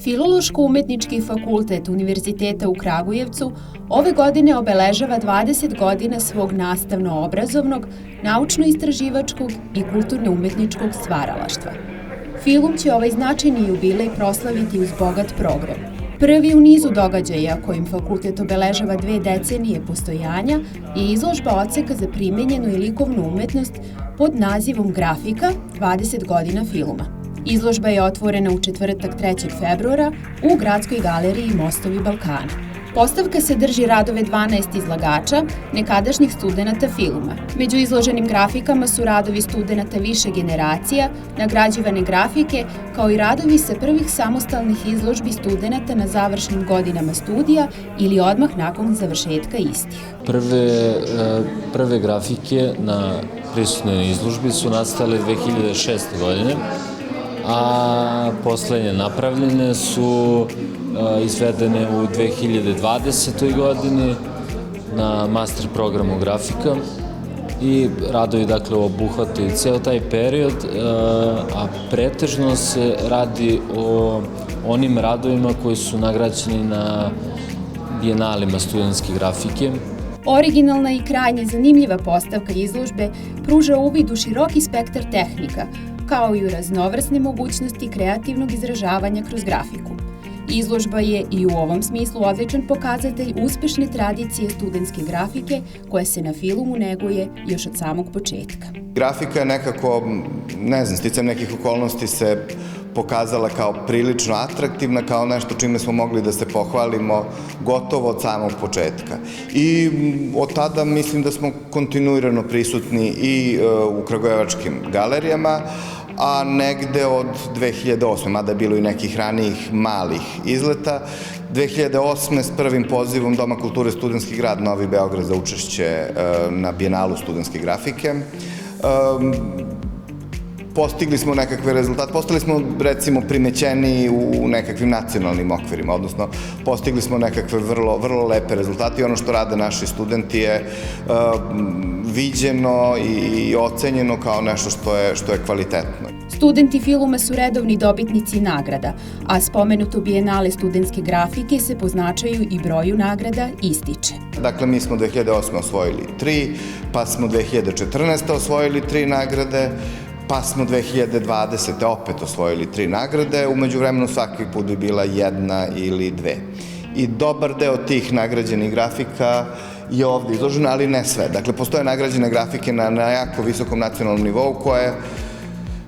Filološko-umetnički fakultet Univerziteta u Kragujevcu ove godine obeležava 20 godina svog nastavno-obrazovnog, naučno-istraživačkog i kulturno-umetničkog stvaralaštva. Filum će ovaj značajni jubilej proslaviti uz bogat program. Prvi u nizu događaja kojim fakultet obeležava 2 decenije postojanja je izložba odseka za primenjenu i likovnu umetnost pod nazivom Grafika 20 godina filuma. Izložba je otvorena u četvrtak 3. februara u Gradskoj galeriji Mostovi Balkana. Postavka sadrži radove 12 izlagača, nekadašnjih studenata filuma. Među izloženim grafikama su radovi studenata više generacija, nagrađivane grafike, kao i radovi sa prvih samostalnih izložbi studenata na završnim godinama studija ili odmah nakon završetka istih. Prve grafike na prisutnoj izložbi su nastale 2006. godine, a poslednje napravljene su izvedene u 2020. godini na master programu grafika i radovi dakle obuhvataju ceo taj period, a pretežno se radi o onim radovima koji su nagrađeni na bijenalima studentske grafike. Originalna i krajnje zanimljiva postavka izložbe pruža uvid u široki spektar tehnika, kao i u raznovrsne mogućnosti kreativnog izražavanja kroz grafiku. Izložba je i u ovom smislu odličan pokazatelj uspešne tradicije studentske grafike koja se na Filumu neguje još od samog početka. Grafika je nekako, sticam nekih okolnosti se pokazala kao prilično atraktivna, kao nešto čime smo mogli da se pohvalimo gotovo od samog početka. I od tada mislim da smo kontinuirano prisutni i u kragujevačkim galerijama, a negde od 2008. mada je bilo i nekih ranijih malih izleta, 2008. s prvim pozivom Doma kulture Studentski grad Novi Beograd za učešće na Bijenalu studentske grafike. Postigli smo nekakve rezultate, postali smo recimo primećeni u nekakvim nacionalnim okvirima, odnosno postigli smo nekakve vrlo lepe rezultate i ono što rade naši studenti je viđeno i ocenjeno kao nešto što je kvalitetno. Studenti Filuma su redovni dobitnici nagrada, a spomenuto Bijenale studentske grafike se po značaju i broju nagrada ističe. Dakle, mi smo 2008. osvojili 3, pa smo 2014. osvojili 3 nagrade, pa smo 2020. opet osvojili 3 nagrade, umeđu vremenu svaki put bi bila 1 ili 2. I dobar deo tih nagrađenih grafika je ovde izložen, ali ne sve. Dakle, postoje nagrađene grafike na jako visokom nacionalnom nivou koje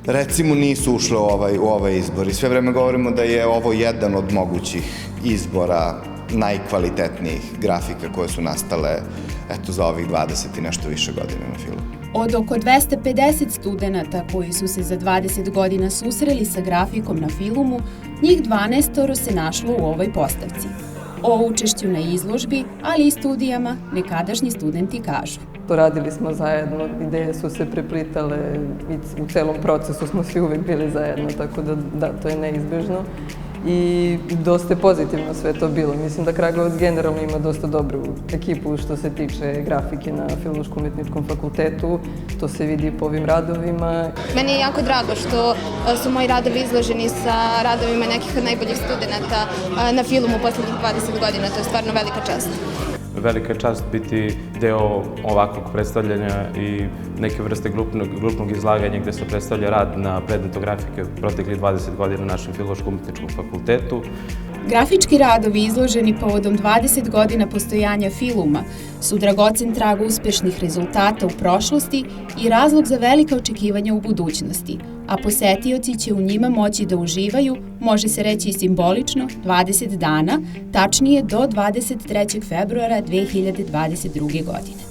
recimo nisu ušle u ovaj izbor. I sve vreme govorimo da je ovo jedan od mogućih izbora najkvalitetnijih grafika koje su nastale za ovih 20 i nešto više godina na Filumu. Od oko 250 studenata koji su se za 20 godina susreli sa grafikom na Filumu, njih 12 se našlo u ovoj postavci. O učešću na izložbi, ali i studijama, nekadašnji studenti kažu. Radili smo zajedno, ideje su se preplitale i u celom procesu smo svi uvek bili zajedno, tako da, to je neizbežno. I dosta pozitivno sve to bilo. Mislim da Kragujevac generalno ima dosta dobru ekipu što se tiče grafike na Filološko-umetničkom fakultetu. To se vidi po ovim radovima. Meni je jako drago što su moji radovi izloženi sa radovima nekih od najboljih studenata na Filumu poslednjih 20 godina. To je stvarno velika čast. Velika je čast biti deo ovakvog predstavljanja i neke vrste grupnog izlaganja gde se predstavlja rad na predmetu grafike proteklih 20 godina na našem Filološko-umetničkom fakultetu. Grafički radovi izloženi povodom 20 godina postojanja Filuma su dragocen trag uspešnih rezultata u prošlosti i razlog za velika očekivanja u budućnosti, a posetioci će u njima moći da uživaju, može se reći i simbolično, 20 dana, tačnije do 23. februara 2022. godine.